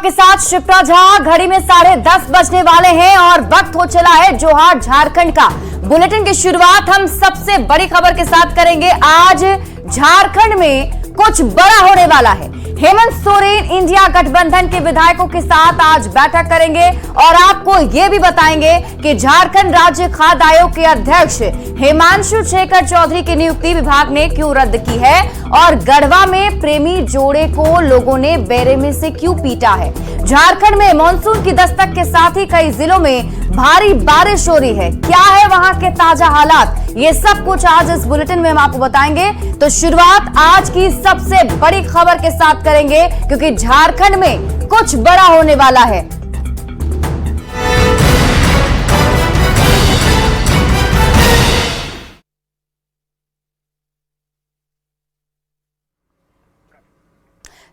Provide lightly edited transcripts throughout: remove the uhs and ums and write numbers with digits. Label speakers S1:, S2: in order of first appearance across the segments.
S1: आपके साथ शिप्रा झा। घड़ी में 10:30 बजने वाले हैं और वक्त हो चला है जोहार झारखंड का। बुलेटिन की शुरुआत हम सबसे बड़ी खबर के साथ करेंगे। आज झारखंड में कुछ बड़ा होने वाला है। हेमंत सोरेन इंडिया गठबंधन के विधायकों के साथ आज बैठक करेंगे और आपको यह भी बताएंगे कि झारखंड राज्य खाद्य आयोग के अध्यक्ष हिमांशु शेखर चौधरी की नियुक्ति विभाग ने क्यों रद्द की है और गढ़वा में प्रेमी जोड़े को लोगों ने बेरे में से क्यों पीटा है। झारखंड में मानसून की दस्तक के साथ ही कई जिलों में भारी बारिश हो रही है। क्या है वहां के ताजा हालात, ये सब कुछ आज इस बुलेटिन में हम आपको बताएंगे। तो शुरुआत आज की सबसे बड़ी खबर के साथ करेंगे क्योंकि झारखंड में कुछ बड़ा होने वाला है।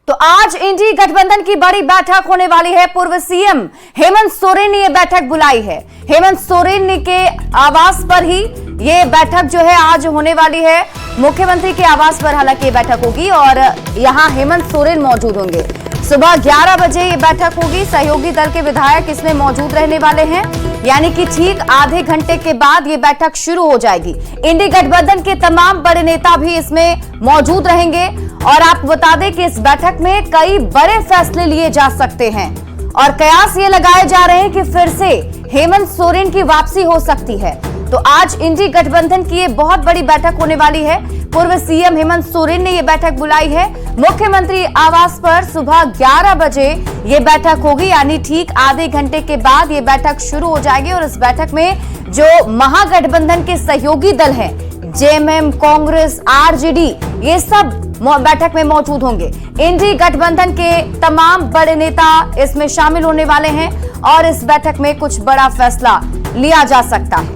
S1: तो आज इंडी गठबंधन की बड़ी बैठक होने वाली है। पूर्व सीएम हेमंत सोरेन ने यह बैठक बुलाई है। हेमंत सोरेन के आवास पर ही ये बैठक जो है आज होने वाली है। मुख्यमंत्री के आवास पर हालांकि ये बैठक होगी और यहां हेमंत सोरेन मौजूद होंगे। सुबह 11 बजे ये बैठक होगी। सहयोगी दल के विधायक इसमें मौजूद रहने वाले हैं, यानी कि ठीक आधे घंटे के बाद ये बैठक शुरू हो जाएगी। इंडी गठबंधन के तमाम बड़े नेता भी इसमें मौजूद रहेंगे और आपको बता दें कि इस बैठक में कई बड़े फैसले लिए जा सकते हैं और कयास ये लगाए जा रहे हैं कि फिर से हेमंत सोरेन की वापसी हो सकती है। तो आज इंडी गठबंधन की ये बहुत बड़ी बैठक होने वाली है। पूर्व सीएम हेमंत सोरेन ने ये बैठक बुलाई है। मुख्यमंत्री आवास पर सुबह 11 बजे ये बैठक होगी, यानी ठीक आधे घंटे के बाद ये बैठक शुरू हो जाएगी और इस बैठक में जो महागठबंधन के सहयोगी दल हैं, जेएमएम, कांग्रेस, आरजेडी, ये सब बैठक में मौजूद होंगे। इंडी गठबंधन के तमाम बड़े नेता इसमें शामिल होने वाले हैं और इस बैठक में कुछ बड़ा फैसला लिया जा सकता है।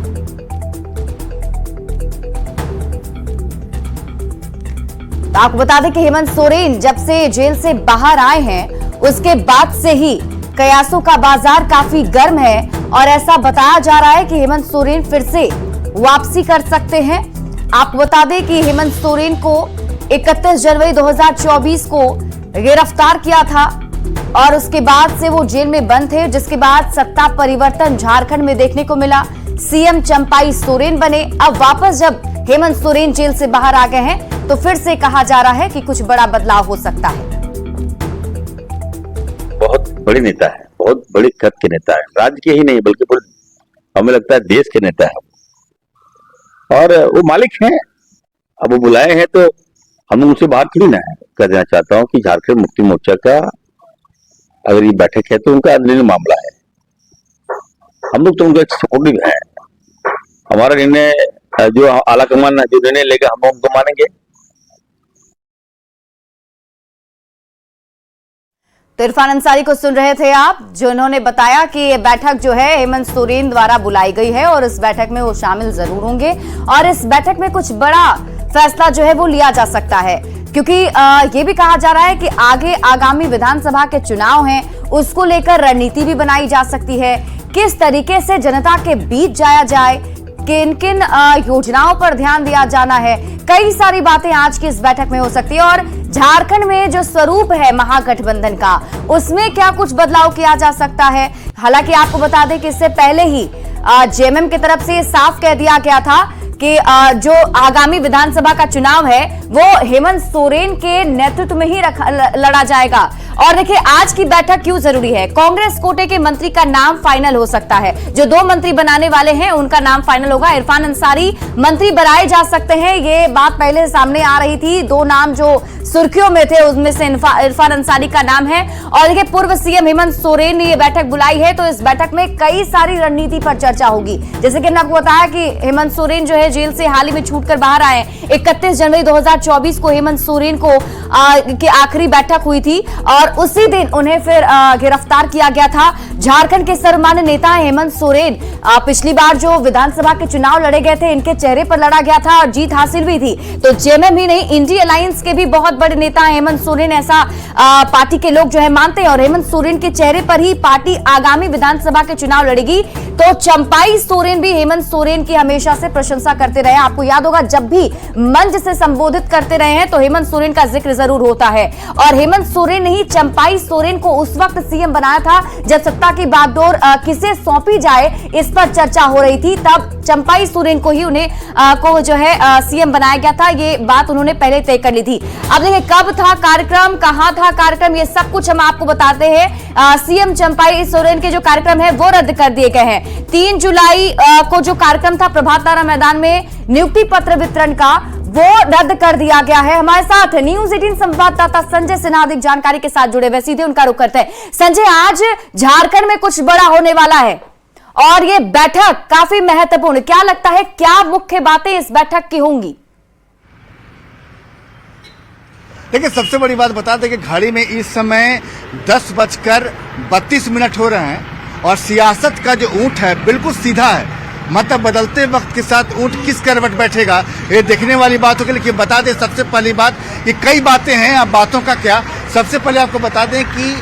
S1: तो आपको बता दें कि हेमंत सोरेन जब से जेल से बाहर आए हैं उसके बाद से ही कयासों का बाजार काफी गर्म है और ऐसा बताया जा रहा है कि हेमंत सोरेन फिर से वापसी कर सकते हैं। आपको बता दें कि हेमंत सोरेन को 31 जनवरी 2024 को गिरफ्तार किया था और उसके बाद से वो जेल में बंद थे, जिसके बाद सत्ता परिवर्तन झारखंड में देखने को मिला। सीएम चंपाई सोरेन बने। अब वापस जब हेमंत सोरेन जेल से बाहर आ गए हैं तो फिर से कहा जा रहा है कि कुछ बड़ा बदलाव हो सकता है।
S2: बहुत बड़े नेता है, बहुत बड़े कद के नेता है, राज्य के ही नहीं बल्कि पूरे हमें लगता है देश के नेता है और वो मालिक हैं। अब वो बुलाए हैं तो हम उनसे बात थोड़ी ना कर देना चाहता हूँ कि झारखंड मुक्ति मोर्चा का अगर ये बैठक है तो उनका निर्णय मामला है। हम लोग तो उनका सपोर्टिव है। हमारा निर्णय जो आलाकमान जो निर्णय लेगा हम उनको मानेंगे।
S1: तो इरफान अंसारी को सुन रहे थे आप, जिन्होंने बताया कि ये बैठक जो है हेमंत सोरेन द्वारा बुलाई गई है और इस बैठक में वो शामिल जरूर होंगे और इस बैठक में कुछ बड़ा फैसला जो है वो लिया जा सकता है, क्योंकि ये भी कहा जा रहा है कि आगे आगामी विधानसभा के चुनाव हैं, उसको लेकर रणनीति भी बनाई जा सकती है। किस तरीके से जनता के बीच जाया जाए, किन किन योजनाओं पर ध्यान दिया जाना है, कई सारी बातें आज की इस बैठक में हो सकती है। और झारखंड में जो स्वरूप है महागठबंधन का, उसमें क्या कुछ बदलाव किया जा सकता है। हालांकि आपको बता दें कि इससे पहले ही जेएमएम की तरफ से साफ कह दिया गया था कि जो आगामी विधानसभा का चुनाव है वो हेमंत सोरेन के नेतृत्व में ही लड़ा जाएगा। और देखिए आज की बैठक क्यों जरूरी है। कांग्रेस कोटे के मंत्री का नाम फाइनल हो सकता है। जो 2 मंत्री बनाने वाले हैं उनका नाम फाइनल होगा। इरफान अंसारी मंत्री बनाए जा सकते हैं, ये बात पहले सामने आ रही थी। 2 नाम जो सुर्खियों में थे उनमें से इरफान अंसारी का नाम है। और देखिए पूर्व सीएम हेमंत सोरेन ने यह बैठक बुलाई है तो इस बैठक में कई सारी रणनीति पर चर्चा होगी। जैसे कि मैंने आपको बताया कि हेमंत सोरेन जो है जेल से हाल ही में छूटकर बाहर आए। 31 जनवरी 2024 को हेमंत सोरेन को की आखिरी बैठक हुई थी और उसी दिन उन्हें फिर गिरफ्तार किया गया था। झारखंड के सर्वमान्य नेता हेमंत सोरेन पिछली बार जो विधानसभा के चुनाव लड़े गए थे इनके चेहरे पर लड़ा गया था और जीत हासिल भी थी। तो जेएमएम ही नहीं, इंडी अलायंस के भी बहुत बड़े नेता हेमंत सोरेन, ऐसा पार्टी के लोग जो है मानते हैं और हेमंत सोरेन के चेहरे पर ही पार्टी आगामी विधानसभा के चुनाव लड़ेगी। तो चंपाई सोरेन भी हेमंत सोरेन की हमेशा से प्रशंसा करते रहे। आपको याद होगा जब भी मंच से संबोधित करते रहे हैं तो हेमंत सोरेन का जिक्र जरूर होता है और हेमंत सोरेन ने ही चंपाई सोरेन को उस वक्त सीएम बनाया था जब सत्ता की बागडोर किसे सौंपी जाए इस पर चर्चा हो रही थी। तब चंपाई सोरेन को ही उन्हें को जो है सीएम बनाया गया था। ये बात उन्होंने पहले तय कर ली थी। अब देखिए कब था कार्यक्रम, कहां था कार्यक्रम, ये सब कुछ हम आपको बताते हैं। सीएम चंपाई सोरेन के जो कार्यक्रम है वो रद्द कर दिए गए हैं। 3 जुलाई को जो कार्यक्रम था प्रभात तारा मैदान में नियुक्ति पत्र वितरण का, वो रद्द कर दिया गया है। हमारे साथ न्यूज़ 18 संवाददाता संजय सिन्हा अधिक जानकारी के साथ जुड़े हुए, सीधे उनका रुख करते हैं। संजय, आज झारखंड में कुछ बड़ा होने वाला है और ये बैठक काफी महत्वपूर्ण, क्या लगता है क्या मुख्य बातें इस बैठक की होंगी?
S3: देखिए, सबसे बड़ी बात बता दें कि घड़ी में इस समय 10:32 हो रहे हैं और सियासत का जो ऊंट है बिल्कुल सीधा है। मतलब बदलते वक्त के साथ ऊंट किस करवट बैठेगा ये देखने वाली बात होगी। लेकिन बता दें सबसे पहली बात, ये कई बातें हैं, अब बातों का क्या। सबसे पहले आपको बता दें कि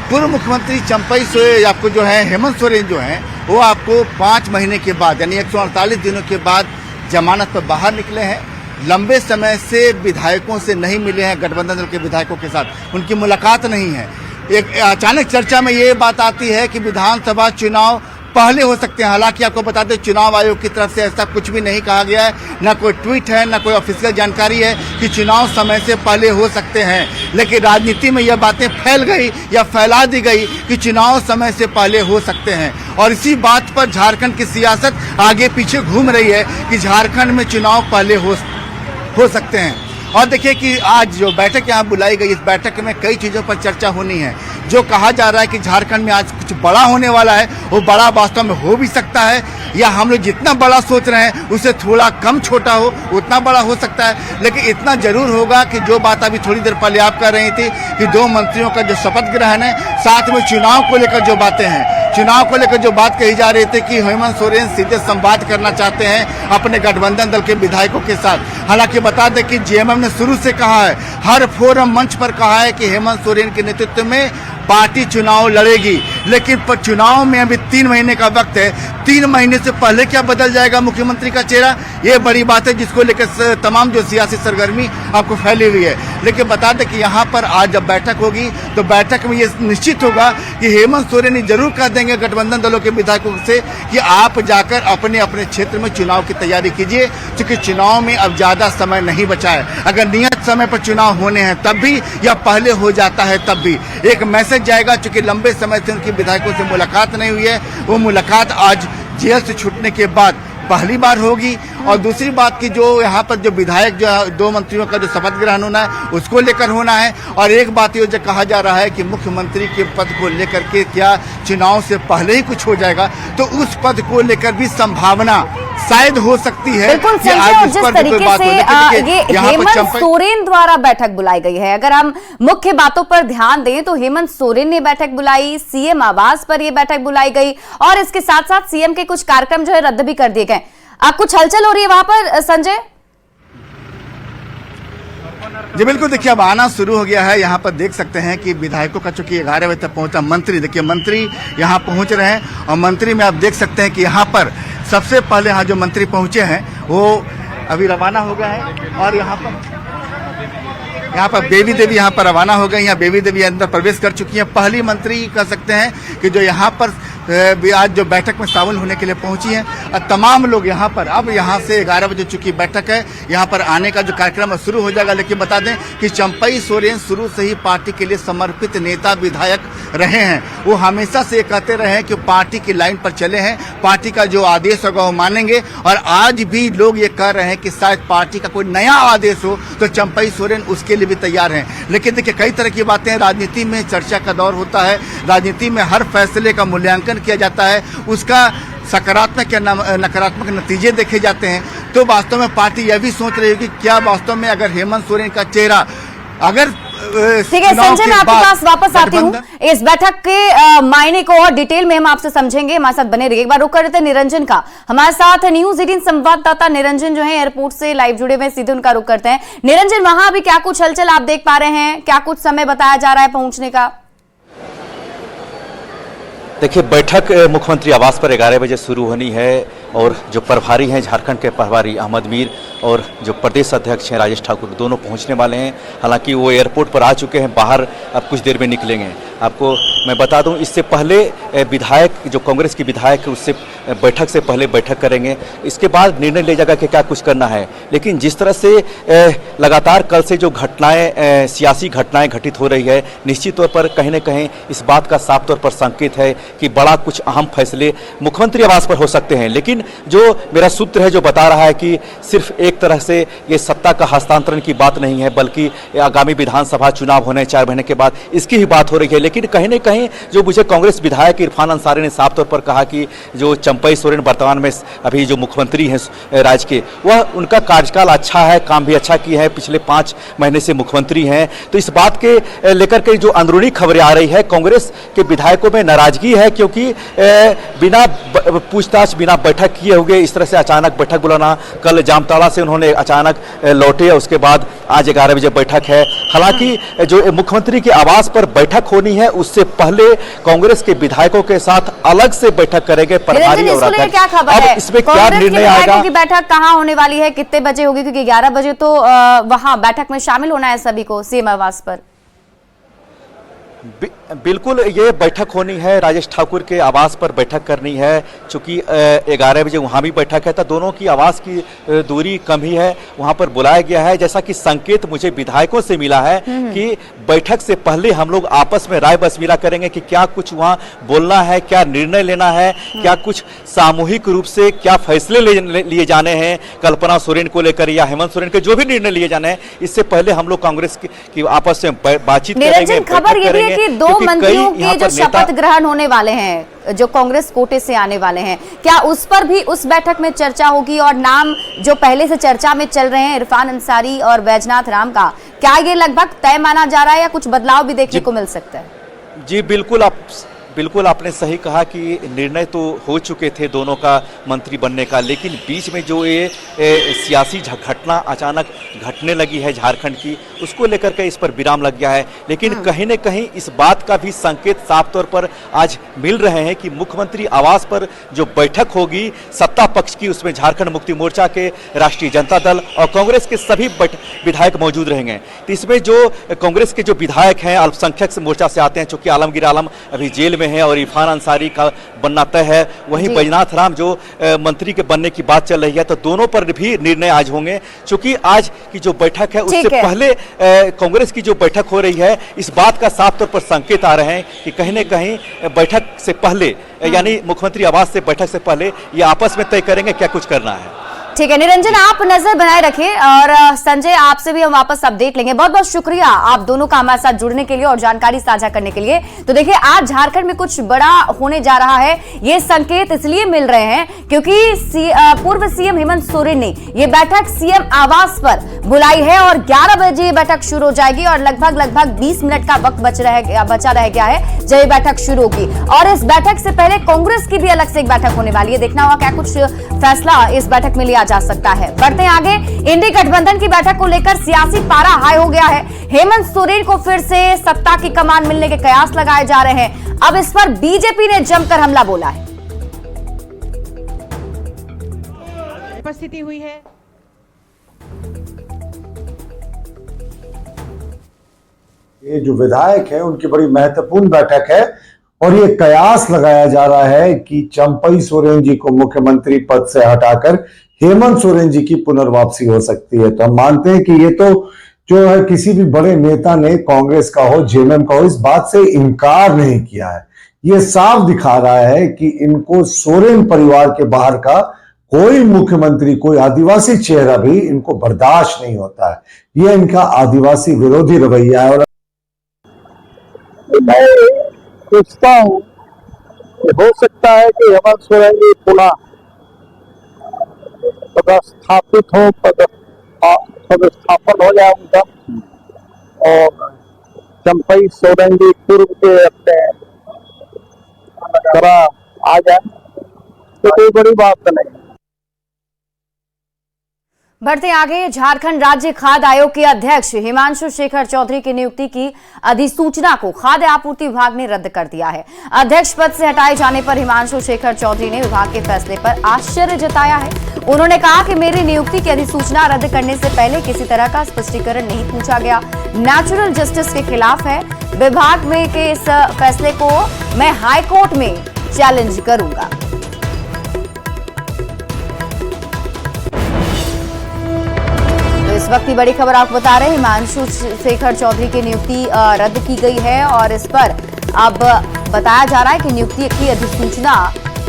S3: पूर्व मुख्यमंत्री चंपाई सोरेन आपको जो है हेमंत सोरेन जो है वो आपको 5 महीने के बाद यानी 148 दिनों के बाद जमानत पर बाहर निकले हैं। लंबे समय से विधायकों से नहीं मिले हैं, गठबंधन दल के विधायकों के साथ उनकी मुलाकात नहीं है। एक अचानक चर्चा में ये बात आती है कि विधानसभा चुनाव पहले हो सकते हैं। हालांकि आपको बता दें चुनाव आयोग की तरफ से ऐसा कुछ भी नहीं कहा गया है, ना कोई ट्वीट है ना कोई ऑफिशियल जानकारी है कि चुनाव समय से पहले हो सकते हैं। लेकिन राजनीति में यह बातें फैल गई या फैला दी गई कि चुनाव समय से पहले हो सकते हैं और इसी बात पर झारखंड की सियासत आगे पीछे घूम रही है कि झारखंड में चुनाव पहले हो सकते हैं। और देखिए कि आज जो बैठक यहाँ बुलाई गई, इस बैठक में कई चीज़ों पर चर्चा होनी है। जो कहा जा रहा है कि झारखंड में आज कुछ बड़ा होने वाला है, वो बड़ा वास्तव में हो भी सकता है या हम लोग जितना बड़ा सोच रहे हैं उससे थोड़ा कम छोटा हो, उतना बड़ा हो सकता है। लेकिन इतना जरूर होगा कि जो बात अभी थोड़ी देर पहले आप कर रही थी कि 2 मंत्रियों का जो शपथ ग्रहण है, साथ में चुनाव को लेकर जो बातें हैं, चुनाव को लेकर जो बात कही जा रही थी कि हेमंत सोरेन सीधे संवाद करना चाहते हैं अपने गठबंधन दल के विधायकों के साथ। हालांकि बता दें कि जेएमएम ने शुरू से कहा है, हर फोरम मंच पर कहा है कि हेमंत सोरेन के नेतृत्व में पार्टी चुनाव लड़ेगी। लेकिन चुनाव में अभी 3 महीने का वक्त है, 3 महीने से पहले क्या बदल जाएगा मुख्यमंत्री का चेहरा, ये बड़ी बात है जिसको लेकर तमाम जो सियासी सरगर्मी आपको फैली हुई है। लेकिन बता दें कि यहाँ पर आज जब बैठक होगी तो बैठक में ये निश्चित होगा कि हेमंत सोरेन जरूर कह देंगे गठबंधन दलों के विधायकों से कि आप जाकर अपने अपने क्षेत्र में चुनाव की तैयारी कीजिए, क्योंकि चुनाव में अब ज्यादा समय नहीं बचा है। अगर नियत समय पर चुनाव होने हैं तब भी या पहले हो जाता है तब भी एक मैसेज जाएगा। चूंकि लंबे समय से उनकी विधायकों से मुलाकात नहीं हुई है, वो मुलाकात आज जेल से छूटने के बाद पहली बार होगी। और दूसरी बात की जो यहाँ पर जो विधायक जो 2 मंत्रियों का जो शपथ ग्रहण होना है उसको लेकर होना है। और एक बात ये जो कहा जा रहा है कि मुख्यमंत्री के पद को लेकर के क्या चुनाव से पहले ही कुछ हो जाएगा, तो उस पद को लेकर भी संभावना शायद हो सकती है।
S1: बिल्कुल संजय, और जिस तरीके से ये हेमंत सोरेन द्वारा बैठक बुलाई गई है, अगर हम मुख्य बातों पर ध्यान दें तो हेमंत सोरेन ने बैठक बुलाई, सीएम आवास पर यह बैठक बुलाई गई और इसके साथ साथ सीएम के कुछ कार्यक्रम जो है रद्द भी कर दिए गए। कुछ हलचल हो रही है वहां पर संजय?
S3: जी बिल्कुल, देखिए अब आना शुरू हो गया है। यहाँ पर देख सकते हैं कि विधायकों का चूंकि 11 बजे तक पहुंचा मंत्री, देखिए मंत्री यहाँ पहुंच रहे हैं और मंत्री में आप देख सकते हैं कि यहाँ पर सबसे पहले यहाँ जो मंत्री पहुंचे हैं वो अभी रवाना हो गए हैं और यहाँ पर बेबी देवी यहाँ पर रवाना हो गई। यहाँ बेबी देवी अंदर प्रवेश कर चुकी हैं। पहली मंत्री कह सकते हैं कि जो यहाँ पर आज जो बैठक में शामिल होने के लिए पहुंची हैं। और तमाम लोग यहाँ पर अब यहाँ से 11 बजे चुकी बैठक है, यहाँ पर आने का जो कार्यक्रम शुरू हो जाएगा। लेकिन बता दें कि चंपाई सोरेन शुरू से ही पार्टी के लिए समर्पित नेता विधायक रहे हैं। वो हमेशा से कहते रहे हैं कि पार्टी की लाइन पर चले हैं, पार्टी का जो आदेश होगा वो मानेंगे। और आज भी लोग ये कह रहे हैं कि शायद पार्टी का कोई नया आदेश हो तो चंपाई सोरेन उसके लिए भी तैयार हैं। लेकिन देखिए कई तरह की बातें, राजनीति में चर्चा का दौर होता है, राजनीति में हर फैसले का मूल्यांकन किया जाता है, उसका सकारात्मक या नकारात्मक नतीजे देखे जाते हैं। तो वास्तव में पार्टी यह भी सोच रही है कि क्या वास्तव में अगर हेमंत सोरेन का चेहरा अगर
S1: ठीक है संजय, मैं आपके पास वापस आती हूँ। इस बैठक के मायने को और डिटेल में हम आपसे समझेंगे, हमारे साथ बने रहिए। एक बार रुक कर रहे थे निरंजन का, हमारे साथ न्यूज़ 18 संवाददाता निरंजन जो है एयरपोर्ट से लाइव जुड़े हुए, सीधे उनका रुक करते हैं। निरंजन, वहां अभी क्या कुछ हलचल आप देख पा रहे हैं, क्या कुछ समय बताया जा रहा है पहुंचने का?
S4: देखिए, बैठक मुख्यमंत्री आवास पर 11 बजे शुरू होनी है और जो प्रभारी हैं झारखंड के प्रभारी अहमद मीर और जो प्रदेश अध्यक्ष हैं राजेश ठाकुर दोनों पहुंचने वाले हैं। हालांकि वो एयरपोर्ट पर आ चुके हैं, बाहर अब कुछ देर में निकलेंगे। आपको मैं बता दूं, इससे पहले विधायक जो कांग्रेस की विधायक उससे बैठक से पहले बैठक करेंगे, इसके बाद निर्णय ले जाएगा कि क्या कुछ करना है। लेकिन जिस तरह से लगातार कल से जो घटनाएं सियासी घटनाएं घटित हो रही है, निश्चित तौर पर कहीं न कहीं इस बात का साफ तौर पर संकेत है कि बड़ा कुछ अहम फैसले मुख्यमंत्री आवास पर हो सकते हैं। लेकिन जो मेरा सूत्र है जो बता रहा है कि सिर्फ एक तरह से ये सत्ता का हस्तांतरण की बात नहीं है, बल्कि आगामी विधानसभा चुनाव होने 4 महीने के बाद इसकी ही बात हो रही है। लेकिन कहीं न कहीं जो मुझे कांग्रेस विधायक इरफान अंसारी ने साफ तौर पर कहा कि जो चंपई सोरेन वर्तमान में अभी जो मुख्यमंत्री हैं राज्य के, वह उनका कार्यकाल अच्छा है, काम भी अच्छा किया है, पिछले 5 महीने से मुख्यमंत्री हैं। तो इस बात के लेकर के जो अंदरूनी खबरें आ रही है, कांग्रेस के विधायकों में नाराजगी है, क्योंकि बिना पूछताछ बिना बैठक किए हुए इस तरह से अचानक बैठक बुलाना, कल जामताड़ा से उन्होंने अचानक लौटे, उसके बाद आज 11 बजे बैठक है। हालांकि जो मुख्यमंत्री के आवास पर बैठक होनी है, उससे पहले कांग्रेस के विधायकों के साथ अलग से बैठक करेंगे प्रभारी और अध्यक्ष।
S1: क्या खबर है?
S4: अब इसमें क्या निर्णय आएगा?
S1: की बैठक कहां होने वाली है, कितने बजे होगी? क्योंकि 11 बजे तो वहां बैठक में शामिल होना है सभी को सीएम आवास पर।
S4: बिल्कुल, ये बैठक होनी है, राजेश ठाकुर के आवास पर बैठक करनी है। चूंकि 11 बजे वहाँ भी बैठक है, तो दोनों की आवास की दूरी कम ही है, वहाँ पर बुलाया गया है। जैसा कि संकेत मुझे विधायकों से मिला है कि बैठक से पहले हम लोग आपस में राय बसमीला करेंगे कि क्या कुछ वहाँ बोलना है, क्या निर्णय लेना है, क्या कुछ सामूहिक रूप से क्या फैसले लिए जाने हैं कल्पना सोरेन को लेकर या हेमंत सोरेन के जो भी निर्णय लिए जाने हैं, इससे पहले हम लोग कांग्रेस की आपस में बातचीत करेंगे।
S1: खबर ये भी है कि 2 मंत्रियों के जो शपथ ग्रहण होने वाले हैं जो कांग्रेस कोटे से आने वाले हैं, क्या उस पर भी उस बैठक में चर्चा होगी? और नाम जो पहले से चर्चा में चल रहे हैं इरफान अंसारी और बैजनाथ राम का, क्या ये लगभग तय माना जा रहा है या कुछ बदलाव भी देखने को मिल सकता है?
S4: जी बिल्कुल आपने सही कहा कि निर्णय तो हो चुके थे दोनों का मंत्री बनने का, लेकिन बीच में जो ये सियासी घटना अचानक घटने लगी है झारखंड की, उसको लेकर के इस पर विराम लग गया है। लेकिन कहीं न कहीं इस बात का भी संकेत साफ तौर पर आज मिल रहे हैं कि मुख्यमंत्री आवास पर जो बैठक होगी सत्ता पक्ष की, उसमें झारखंड मुक्ति मोर्चा के, राष्ट्रीय जनता दल और कांग्रेस के सभी विधायक मौजूद रहेंगे। तो इसमें जो कांग्रेस के जो विधायक हैं अल्पसंख्यक मोर्चा से आते हैं, चूंकि आलमगीर आलम अभी जेल में है और इरफान अंसारी का बनना तय है, वहीं बैजनाथ राम जो मंत्री के बनने की बात चल रही है, तो दोनों पर भी निर्णय आज होंगे। चूंकि आज की जो बैठक है उससे पहले कांग्रेस की जो बैठक हो रही है, इस बात का साफ तौर पर संकेत आ रहे हैं कि कहीं न कहीं बैठक से पहले यानी मुख्यमंत्री आवास से बैठक से पहले ये आपस में तय करेंगे क्या कुछ करना है।
S1: ठीक है निरंजन, आप नजर बनाए रखें और संजय आपसे भी हम वापस अपडेट लेंगे। बहुत बहुत शुक्रिया आप दोनों का हमारे साथ जुड़ने के लिए और जानकारी साझा करने के लिए। तो देखिए, आज झारखंड में कुछ बड़ा होने जा रहा है, ये संकेत इसलिए मिल रहे हैं क्योंकि पूर्व सीएम हेमंत सोरेन ने ये बैठक सीएम आवास पर बुलाई है और 11 बजे ये बैठक शुरू हो जाएगी और लगभग 20 मिनट का वक्त बचा रह गया है जब ये बैठक शुरू होगी। और इस बैठक से पहले कांग्रेस की भी अलग से एक बैठक होने वाली है, देखना होगा क्या कुछ फैसला इस बैठक में लिया जा सकता है। बढ़ते हैं आगे, इंडी गठबंधन की बैठक को लेकर सियासी पारा हाई हो गया है। हेमंत सोरेन को फिर से सत्ता की कमान मिलने के कयास लगाए जा रहे हैं। अब इस पर बीजेपी ने जमकर हमला बोला है।
S5: उपस्थिति हुई है
S6: ये जो विधायक है उनकी बड़ी महत्वपूर्ण बैठक है और ये कयास लगाया जा रहा है कि चंपई सोरेन जी को मुख्यमंत्री पद से हटाकर हेमंत सोरेन जी की पुनर्वापसी हो सकती है। तो हम मानते हैं कि ये तो जो है किसी भी बड़े नेता ने कांग्रेस का हो जेएमएम का हो इस बात से इनकार नहीं किया है। ये साफ दिखा रहा है कि इनको सोरेन परिवार के बाहर का कोई मुख्यमंत्री, कोई आदिवासी चेहरा भी इनको बर्दाश्त नहीं होता है। ये इनका आदिवासी विरोधी रवैया है। और
S7: मैं सोचता हूँ हो सकता है कि हेमंत सोरेन जी पुनः पदस्थापित हो, पदस्थापन हो जाए उनका और चंपई सोरेन जी पूर्व के अपने तरह आ जाए तो कोई बड़ी बात नहीं।
S1: बढ़ते आगे, झारखंड राज्य खाद्य आयोग के अध्यक्ष हिमांशु शेखर चौधरी की नियुक्ति की अधिसूचना को खाद्य आपूर्ति विभाग ने रद्द कर दिया है। अध्यक्ष पद से हटाए जाने पर हिमांशु शेखर चौधरी ने विभाग के फैसले पर आश्चर्य जताया है। उन्होंने कहा कि मेरी नियुक्ति की अधिसूचना रद्द करने से पहले किसी तरह का स्पष्टीकरण नहीं पूछा गया, नेचुरल जस्टिस के खिलाफ है। विभाग में के इस फैसले को मैं हाईकोर्ट में चैलेंज करूंगा। इस वक्त की बड़ी खबर आपको बता रहे हैं, हिमांशु शेखर चौधरी की नियुक्ति रद्द की गई है और इस पर अब बताया जा रहा है कि नियुक्ति की अधिसूचना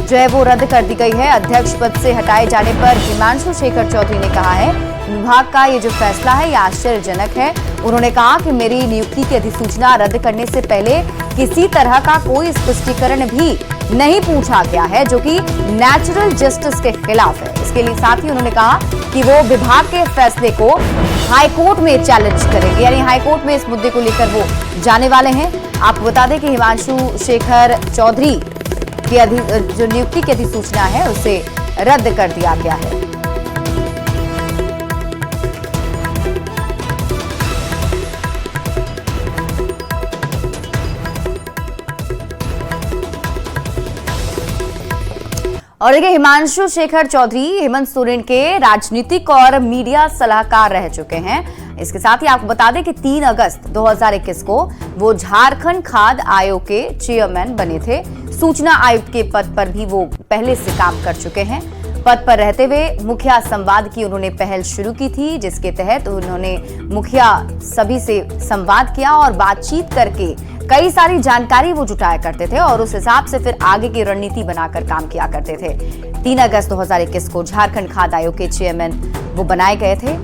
S1: जो है वो रद्द कर दी गई है। अध्यक्ष पद से हटाए जाने पर हिमांशु शेखर चौधरी ने कहा है विभाग का ये जो फैसला है ये आश्चर्यजनक है। उन्होंने कहा कि मेरी नियुक्ति की अधिसूचना रद्द करने से पहले किसी तरह का कोई स्पष्टीकरण भी नहीं पूछा गया है, जो कि नेचुरल जस्टिस के खिलाफ है। इसके लिए साथ ही उन्होंने कहा कि वो विभाग के फैसले को हाईकोर्ट में चैलेंज करेंगे, यानी हाईकोर्ट में इस मुद्दे को लेकर वो जाने वाले हैं। आपको बता दें कि हिमांशु शेखर चौधरी की जो नियुक्ति की अधिसूचना है उसे रद्द कर दिया गया है। और देखिए, हिमांशु शेखर चौधरी हेमंत सोरेन के राजनीतिक और मीडिया सलाहकार रह चुके हैं। इसके साथ ही आपको बता दें कि 3 अगस्त 2021 को वो झारखंड खाद्य आयोग के चेयरमैन बने थे। सूचना आयुक्त के पद पर भी वो पहले से काम कर चुके हैं। पद पर रहते हुए मुखिया संवाद की उन्होंने पहल शुरू की थी, जिसके तहत उन्होंने मुखिया सभी से संवाद किया और बातचीत करके कई सारी जानकारी वो जुटाया करते थे और उस हिसाब से फिर आगे की रणनीति बनाकर काम किया करते थे। 3 अगस्त 2021 को झारखंड खाद्य आयोग के चेयरमैन वो बनाए गए थे।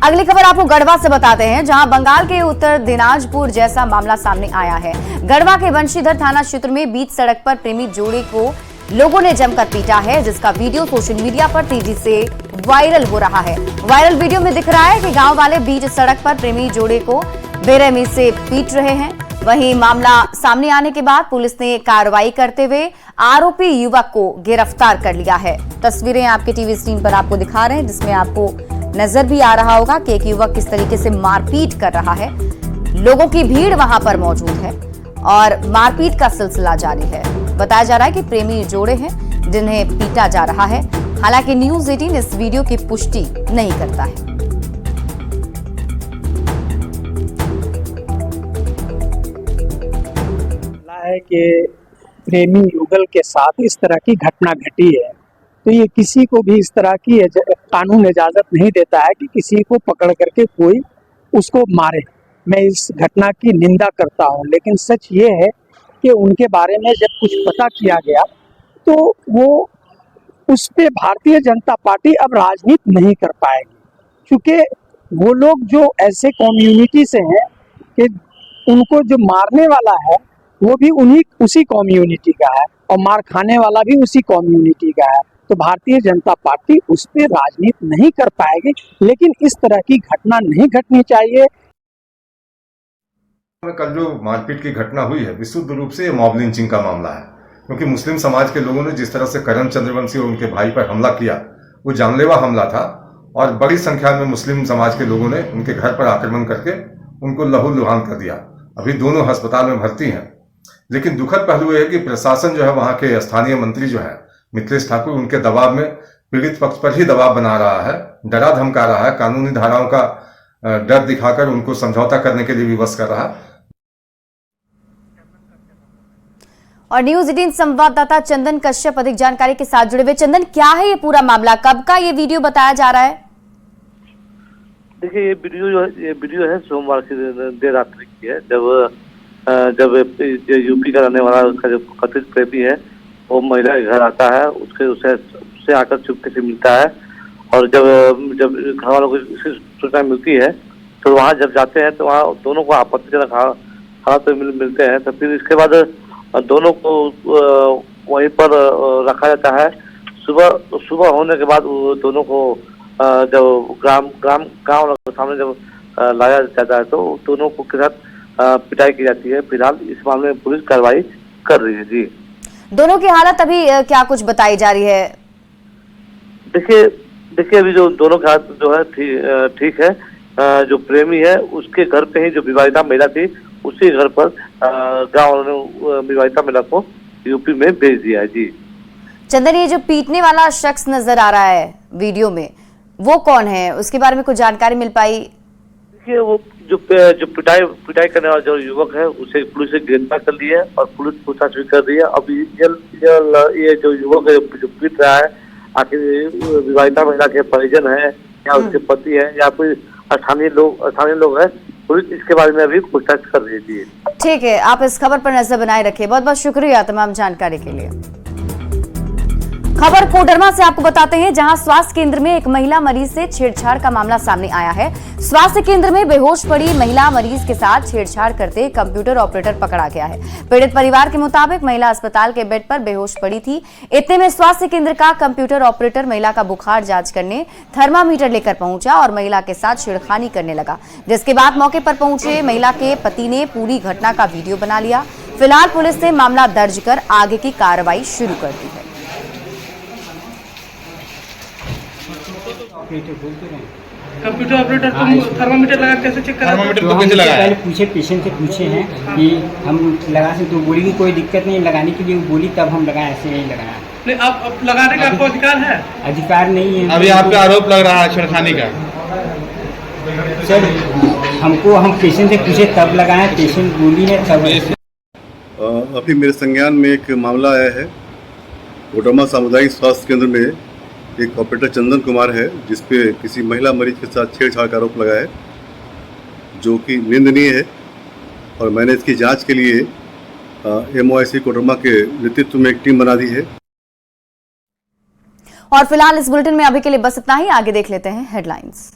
S1: अगली खबर आपको गढ़वा से बताते हैं, जहां बंगाल के उत्तर दिनाजपुर जैसा मामला सामने आया है। गढ़वा के वंशीधर थाना क्षेत्र में बीच सड़क पर प्रेमी जोड़े को लोगों ने जमकर पीटा है, जिसका वीडियो सोशल मीडिया पर तेजी से वायरल हो रहा है। वायरल वीडियो में दिख रहा है कि गांव वाले बीच सड़क पर प्रेमी जोड़े को बेरहमी से पीट रहे हैं। वहीं मामला सामने आने के बाद पुलिस ने कार्रवाई करते हुए आरोपी युवक को गिरफ्तार कर लिया है। तस्वीरें आपके टीवी स्क्रीन पर आपको दिखा रहे हैं, जिसमें आपको नजर भी आ रहा होगा कि एक युवक किस तरीके से मारपीट कर रहा है। लोगों की भीड़ वहां पर मौजूद है और मारपीट का सिलसिला जारी है। बताया जा रहा है कि प्रेमी जोड़े हैं जिन्हें पीटा जा रहा है। हालांकि न्यूज़ 18 इस वीडियो की पुष्टि नहीं करता है।
S8: है कि प्रेमी युगल के साथ इस तरह की घटना घटी है, तो ये किसी को भी इस तरह की कानून इजाजत नहीं देता है कि किसी को पकड़ करके कोई उसको मारे। मैं इस घटना की निंदा करता हूं, लेकिन सच ये है कि उनके बारे में जब कुछ पता किया गया तो वो उस पे भारतीय जनता पार्टी अब राजनीति नहीं कर पाएगी, क्योंकि वो लोग जो ऐसे कम्युनिटी से हैं कि उनको जो मारने वाला है वो भी उसी कम्युनिटी का है और मार खाने वाला भी उसी कम्युनिटी का है। तो भारतीय जनता पार्टी उस पे राजनीति नहीं कर पाएगी, लेकिन इस तरह की घटना नहीं घटनी चाहिए।
S9: कल जो मारपीट की घटना हुई है विशुद्ध रूप से मॉब लिंचिंग का मामला है, क्योंकि मुस्लिम समाज के लोगों ने जिस तरह से करण चंद्रवंशी और उनके भाई पर हमला किया वो जानलेवा हमला था और बड़ी संख्या में मुस्लिम समाज के लोगों ने उनके घर पर आक्रमण करके उनको लहूलुहान कर दिया। अभी दोनों अस्पताल में भर्ती हैं। लेकिन दुखद पहलू है कि प्रशासन जो है वहां के स्थानीय मंत्री जो है मिथिलेश ठाकुर, उनके दबाव में पीड़ित पक्ष पर ही दबाव बना रहा है, डरा धमका रहा है, कानूनी धाराओं का डर दिखाकर उनको समझौता करने के लिए विवश कर रहा है।
S1: और न्यूज़ 18 संवाददाता चंदन कश्यप अधिक जानकारी के साथ जुड़े हुए। चंदन, क्या है ये पूरा मामला, कब का ये वीडियो बताया जा रहा है?
S10: देखिए, ये वीडियो है सोमवार की देर रात्रि की है, जब यूपी का रहने वाला उसका जो कथित प्रेमी है वो महिला के घर आता है, उससे आकर चुपके से मिलता है और जब घर वालों को सूचना मिलती है तो वहाँ जब जाते हैं तो वहाँ दोनों को आपत्तिजनक हालत में मिलते हैं। तो फिर इसके बाद दोनों को वहीं पर रखा जाता है। सुबह होने के बाद दोनों को जब गांव सामने जब लाया जाता है तो दोनों को के साथ पिटाई की जाती है। फिलहाल इस मामले में पुलिस कार्रवाई कर रही है। जी,
S1: दोनों की हालत अभी क्या कुछ बताई जा रही है?
S10: देखिए अभी जो दोनों का हाथ जो है ठीक है। जो प्रेमी है उसके घर पे ही जो विवाहिता महिला थी उसी घर पर गाँव वालों ने विवाहिता महिला को यूपी में भेज दिया है। जी
S1: चंदन, ये जो पीटने वाला शख्स नजर आ रहा है वीडियो में, वो कौन है? उसके बारे में कुछ जानकारी मिल पाई?
S10: देखिए वो जो पिटाई करने वाला जो युवक है उसे पुलिस ने गिरफ्तार कर लिया है और पुलिस पूछताछ भी कर रही है। अब ये जो युवक है जो पीट रहा है, आखिर विवाहिता महिला के परिजन है या उसके पति है या कोई स्थानीय लोग है, पुलिस इसके बारे में अभी पूछताछ कर रही है।
S1: ठीक है, आप इस खबर पर नजर बनाए रखिए। बहुत बहुत शुक्रिया तमाम जानकारी के लिए। खबर कोडरमा से आपको बताते हैं, जहां स्वास्थ्य केंद्र में एक महिला मरीज से छेड़छाड़ का मामला सामने आया है। स्वास्थ्य केंद्र में बेहोश पड़ी महिला मरीज के साथ छेड़छाड़ करते कंप्यूटर ऑपरेटर पकड़ा गया है। पीड़ित परिवार के मुताबिक महिला अस्पताल के बेड पर बेहोश पड़ी थी। इतने में स्वास्थ्य केंद्र का कंप्यूटर ऑपरेटर महिला का बुखार जांच करने थर्मामीटर लेकर पहुंचा और महिला के साथ छेड़खानी करने लगा, जिसके बाद मौके पर पहुंचे महिला के पति ने पूरी घटना का वीडियो बना लिया। फिलहाल पुलिस ने मामला दर्ज कर आगे की कार्रवाई शुरू कर दी है।
S5: कंप्यूटर ऑपरेटर थर्मामीटर लगा कैसे चेक करा?
S11: थर्मामीटर तो कैसे लगाया? पहले पूछे, पेशेंट से पूछे हैं कि हम लगा सकते, तो बोली कि कोई दिक्कत नहीं लगाने के लिए, बोली तब हम लगाए, ऐसे नहीं लगाया।
S5: नहीं, आप लगाने का आपको अधिकार है?
S11: अधिकार नहीं है।
S7: अभी आप पे आरोप लग रहा है छेड़खानी का।
S11: सर हम पेशेंट से पूछे तब लगाए, पेशेंट बोली है तब।
S3: अभी मेरे संज्ञान में एक मामला आया है। कोडरमा सामुदायिक स्वास्थ्य केंद्र में एक ऑपरेटर चंदन कुमार है जिसपे किसी महिला मरीज के साथ छेड़छाड़ का आरोप लगा है, जो कि निंदनीय है। और मैंने इसकी जांच के लिए MOIC कोडरमा के नेतृत्व में एक टीम बना दी है।
S1: और फिलहाल इस बुलेटिन में अभी के लिए बस इतना ही। आगे देख लेते हैं हेडलाइंस।